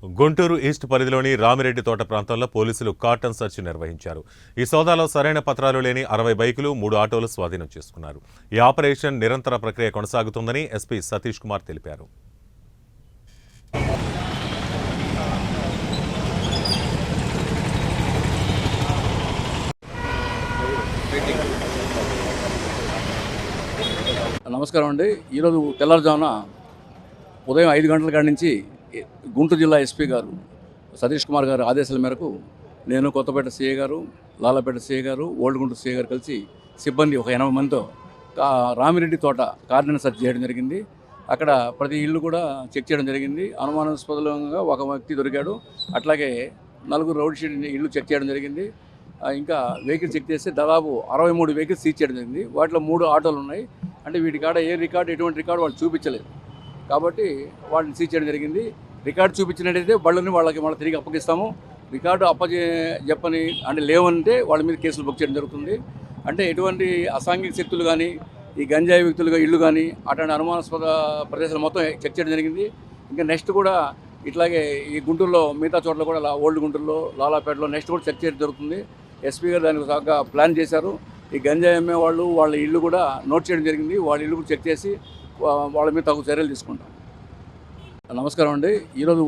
Guntur east పరిధిలోని రామిరెడ్డి తోట ప్రాంతంలో పోలీసులు కార్టన్ సెర్చ్ నిర్వహించారు. ఈ సోదాలో సరైన పత్రాలు లేని 60 బైకులు 3 ఆటోలు స్వాధీనం చేసుకున్నారు. ఈ ఆపరేషన్ నిరంతర ప్రక్రియ కొనసాగుతుందని ఎస్పీ సతీష్ కుమార్ తెలిపారు. నమస్కారం అండి. ఈరోజు తెల్లవారుజామున ఉదయం 5 గంటల కాడి నుంచి గుంటూరు జిల్లా ఎస్పీ గారు సతీష్ కుమార్ గారు ఆదేశాల మేరకు నేను కొత్తపేట సిఐ గారు, లాలాపేట సిఐ గారు, ఓల్డ్ గుంటూరు సిఐ గారు కలిసి సిబ్బంది ఒక 80 మందితో రామిరెడ్డి తోట కార్డన్ సెర్చ్ చేయడం జరిగింది. అక్కడ ప్రతి ఇల్లు కూడా చెక్ చేయడం జరిగింది. అనుమానాస్పదంగా ఒక వ్యక్తి దొరికాడు. అట్లాగే 4 రోడ్ షీట్ ఇల్లు చెక్ చేయడం జరిగింది. ఇంకా వెహికల్ చెక్ చేస్తే దాదాపు 63 వెహికల్స్ సీజ్ చేయడం జరిగింది. వాటిలో 3 ఆటోలు ఉన్నాయి. అంటే వీటి కాడ ఏ రికార్డు, ఎటువంటి రికార్డు వాళ్ళు చూపించలేదు కాబట్టి వాటిని సీజ్ చేయడం జరిగింది. రికార్డు చూపించినట్టయితే బళ్ళని వాళ్ళకి మళ్ళీ తిరిగి అప్పగిస్తాము. రికార్డు చెప్పని అంటే లేవంటే వాళ్ళ మీద కేసులు బుక్ చేయడం జరుగుతుంది. అంటే ఎటువంటి అసాంఘిక శక్తులు కానీ, ఈ గంజాయి వ్యక్తులుగా ఇళ్ళు కానీ అటువంటి అనుమానాస్పద ప్రదేశాలు మొత్తం చెక్ చేయడం జరిగింది. ఇంకా నెక్స్ట్ కూడా ఇట్లాగే ఈ గుంటూరులో మిగతా చోట్ల కూడా ఓల్డ్ గుంటూరులో, లాలాపేటలో నెక్స్ట్ కూడా చెక్ చేయడం జరుగుతుంది. ఎస్పీ గారు దానికి బాగా ప్లాన్ చేశారు. ఈ గంజాయి అమ్మే వాళ్ళు వాళ్ళ ఇల్లు కూడా నోట్ చేయడం జరిగింది. వాళ్ళ ఇల్లు కూడా చెక్ చేసి వాళ్ళ మీద తగు చర్యలు తీసుకుంటాం. నమస్కారం అండి. ఈరోజు